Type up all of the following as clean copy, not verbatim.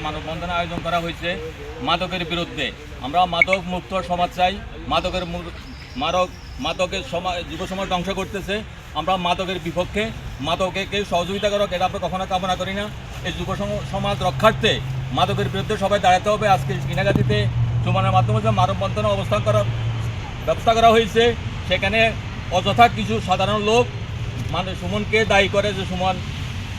মানববন্ধন আয়োজন করা হয়েছে মাদকের বিরুদ্ধে। আমরা মাদক মুক্ত সমাজ চাই। মাদকের যুব সমাজ ধ্বংস করতেছে। আমরা মাদকের বিপক্ষে, মাদকে কেউ সহযোগিতা করুক এটা আমরা কখনো কামনা করি না। এই যুব সমাজ রক্ষার্থে মাদকের বিরুদ্ধে সবাই দাঁড়াতে হবে। আজকে কিনাগাতিতে সুমনের মাধ্যমে যে মানববন্ধনে অবস্থান করার ব্যবস্থা করা হয়েছে, সেখানে অযথা কিছু সাধারণ লোক সুমনকে দায়ী করে যে সুমন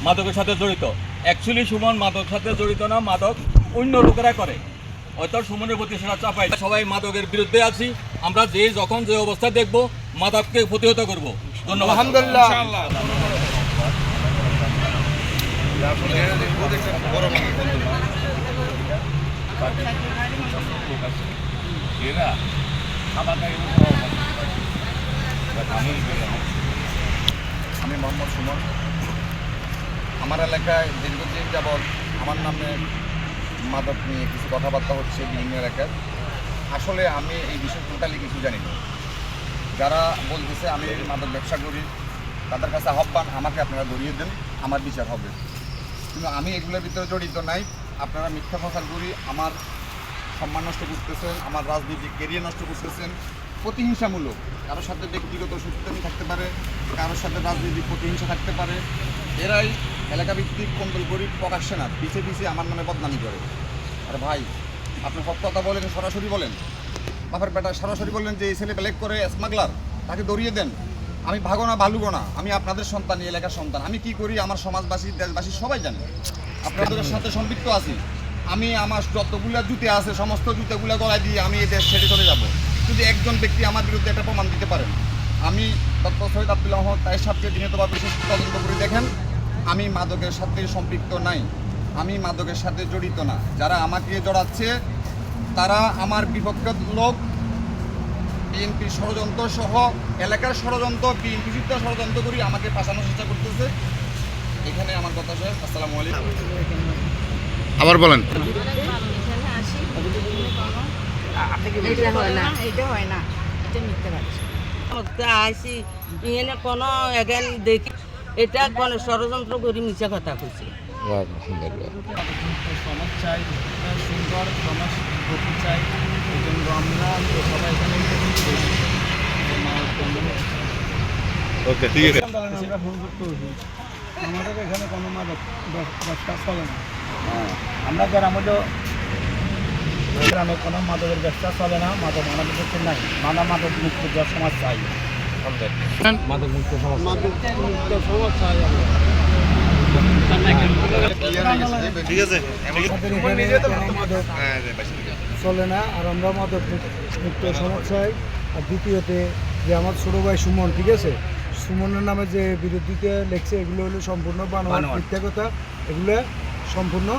মাদকের সাথে জড়িত। অ্যাকচুয়ালি সুমন মাদকের সাথে জড়িত না, মাদক অন্য লোকেরা করে, হয়তো সুমনের প্রতি সেটা চাপাই। সবাই মাদকের বিরুদ্ধে আছি। আমরা যখন যে অবস্থা দেখব মাদককে প্রতিহত করব। ধন্যবাদ। আলহামদুলিল্লাহ। আমি মোহাম্মদ সুমন। আমার এলাকায় দীর্ঘদিন যাবৎ আমার নামে মাদক নিয়ে কিছু কথাবার্তা হচ্ছে বিভিন্ন এলাকায়। আসলে আমি এই বিষয়ে টোটালি কিছু জানি না। যারা বলতেছে আমি মাদক ব্যবসা করি, তাদের কাছে আহ্বান, আমাকে আপনারা ধরিয়ে দেন, আমার বিচার হবে। কিন্তু আমি এগুলোর ভিতরে জড়িত নাই। আপনারা মিথ্যা প্রচার করি আমার সম্মান নষ্ট করতেছেন, আমার রাজনৈতিক ক্যারিয়ার নষ্ট করতেছেন। প্রতিহিংসামূলক, কারোর সাথে ব্যক্তিগত শত্রুতামি থাকতে পারে, কারোর সাথে রাজনৈতিক প্রতিহিংসা থাকতে পারে। এরাই এলাকাভিত্তিক কন্ট্রোল করি প্রকাশ্যে না, পিছিয়ে পিছিয়ে আমার নামে বদনামি করে। আর ভাই, আপনি সব কথা বলেন, সরাসরি বলেন, বাপের বেটা সরাসরি বললেন যে এই ছেলে ব্ল্যাক করে স্মাগলার, তাকে ধরিয়ে দেন। আমি ভাগো না ভালুগো না, আমি আপনাদের সন্তান, এই এলাকার সন্তান। আমি কি করি আমার সমাজবাসী, দেশবাসী সবাই জানে। আপনাদের সাথে সম্পৃক্ত আছি। আমি আমার যতগুলা জুতে আছে সমস্ত জুতেগুলা গলায় দিয়ে আমি এই দেশ ছেড়ে চলে যাব। যদি একজন ব্যক্তি আমার বিরুদ্ধে একটা প্রমাণ দিতে পারেন। আমি ডক্টর সৈয়দ আব্দুল্লাহ মোহাম্মদ তাই সাহেবকে বিনীতভাবে বিশেষ তদন্ত করে দেখেন। আমি মাদকের সাথে সম্পৃক্ত নাই, আমি মাদকের সাথে জড়িত না। যারা আমাকে জড়াচ্ছে তারা আমার বিপক্ষের লোক। বিএনপির ষড়যন্ত্র সহ এলাকার ষড়যন্ত্র, বিএনপি যুদ্ধ ষড়যন্ত্র করি আমাকে ফাঁসানোর চেষ্টা করতেছে। এখানে আমার কথা শেষ। আসসালামু আলাইকুম। আবার বলেন। দেখি এটা কোন ষড়যন্ত্র করি মিছা কথা কইছে। সমাজ চাই, সুন্দর সমাজ গঠন চাই। এই জন্য আমরা সবাই এখানে ঠিক আছে। আমাদের এখানে কোনো মাদক ব্যবসা চলে না। আমরা গ্রামে কোনো মাদকের ব্যবসা চলে না। মাদক আমাদের কাছে নাই। মাদক মুক্ত সমাজ চাই। মাদক মুক্ত সমাজ চাই। ঠিক আছে, চলে না। আর আমরা মাদক মুক্ত সমাজ চাই। আর দ্বিতীয়তে যে আমার ছোটো ভাই সুমন, ঠিক আছে, সুমনের নামে যে বিরোধীতে লেখছে এগুলো হলো সম্পূর্ণ বানোয়াট মিথ্যা কথা। এগুলো সম্পূর্ণ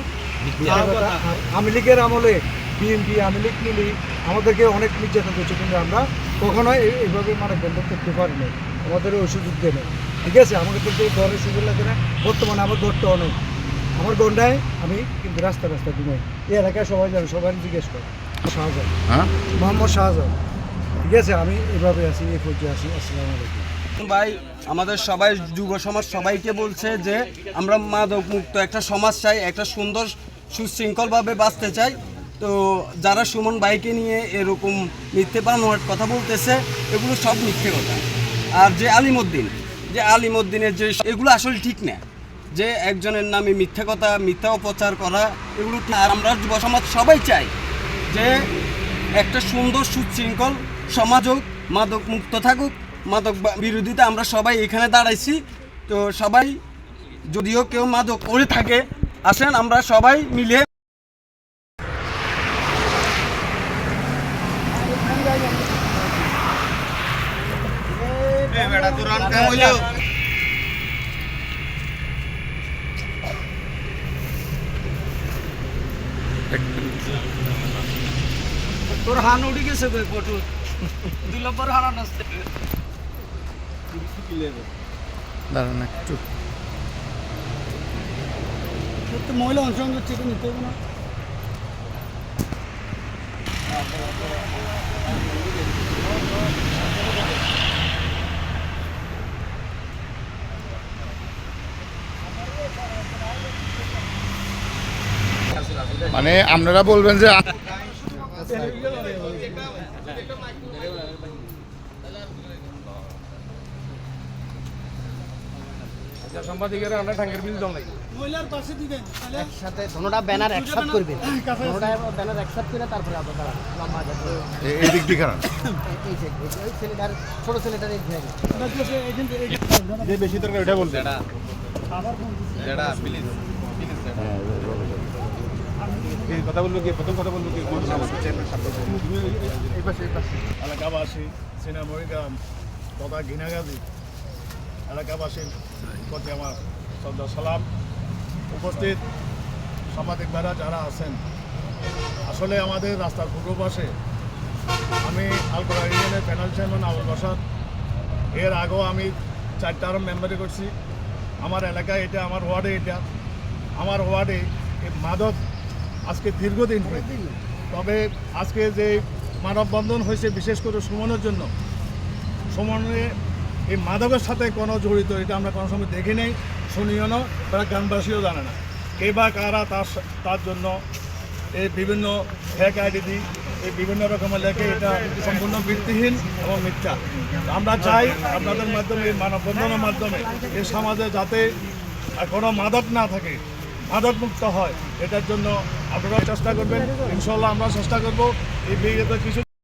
মিথ্যা কথা। আর আওয়ামী লীগের আমলে বিএনপি, আওয়ামী লীগ মিলি আমাদেরকে অনেক নির্যাতন করছে, কিন্তু আমরা কখনোই এইভাবে মাদক বন্ধ করতে পারি না। আমাদের ওই সুযোগ দেয় না, ঠিক আছে। আমাকে কিন্তু ঘরের সুযোগ লাগে না। বর্তমানে আমার ঘরটা অনেক, আমার গন্ডায় আমি কিন্তু রাস্তা ঘুমাই। এই এলাকায় সবাই জানে, সবাই জিজ্ঞেস করে। শাহজাহান, মোহাম্মদ শাহজাহান, ঠিক আছে। আমি এভাবে আছি, এই পর্যায়ে আছি। আসসালামু আলাইকুম। ভাই, আমাদের সবাই যুব সমাজ সবাইকে বলছে যে আমরা মাদক মুক্ত একটা সমাজ চাই, একটা সুন্দর সুশৃঙ্খলভাবে বাঁচতে চাই। তো যারা সুমন ভাইকে নিয়ে এরকম মিথ্যে বানোয়াট কথা বলতেছে, এগুলো সব মিথ্যে কথা। আর যে আলিমউদ্দিনের যে এগুলো আসলে ঠিক না, যে একজনের নামে মিথ্যা কথা, মিথ্যা অপচার করা, এগুলো। আর আমরা যুব সমাজ সবাই চাই যে একটা সুন্দর সুশৃঙ্খল সমাজ হোক, মাদক মুক্ত থাকুক। মাদক বিরোধিতা আমরা সবাই এখানে দাঁড়াইছি। তো সবাই, যদিও কেউ মাদক করে থাকে, আসেন আমরা সবাই মিলে তোর হান উঠে গেছে ফটো দিল পর হারান আসতে দাঁড়ান একটু। মহিলা অংশগ্রহণ করছে, নিতে হবে না। মানে আপনারা বলবেন যে একসাথে ধনোটা ব্যানার একসাথে করবেন ধনোটা ব্যানার একসাথে করে তারপরে আপনারা লম্বা যাবে এই দিক দিয়ে খারাপ এই যে ওই ছেলেটার ছোট ছেলেটার এই ঘেরে এলাকাবাসী সিনেমরিগ্রাম তথা ঘিনাগাজী এলাকাবাসীর প্রতি আমার শ্রদ্ধা সালাম। উপস্থিত সাংবাদিক ভাইরা যারা আছেন, আসলে আমাদের রাস্তার পূর্ব পাশে আমি আলকোরা ইউনিয়নের প্যানেল চেয়ারম্যান আবুল বাসার, এর আগেও আমি 4 টার্ম মেম্বারি করছি। আমার এলাকায় এটা, আমার ওয়ার্ডে এটা, আমার ওয়ার্ডে এই মাদক আজকে দীর্ঘদিন হয়েছে। তবে আজকে যে মানববন্ধন হয়েছে বিশেষ করে সুমনের জন্য, সুমনে এই মাদকের সাথে কোনো জড়িত এটা আমরা কোনো সময় দেখি নাই, শুনিও না, তারা গ্রামবাসীও জানে না। কে বা কারা তার জন্য এই বিভিন্ন ফেক আইডি দিই, এই বিভিন্ন রকমের লেখে, এটা সম্পূর্ণ ভিত্তিহীন এবং মিথ্যা। আমরা চাই আপনাদের মাধ্যমে, এই মানববন্ধনের মাধ্যমে এই সমাজে যাতে কোনো মাদক না থাকে, মাদক মুক্ত হয়, এটার জন্য আপনারা চেষ্টা করবেন। ইনশাল্লাহ আমরা চেষ্টা করব। এই বিগত কিছু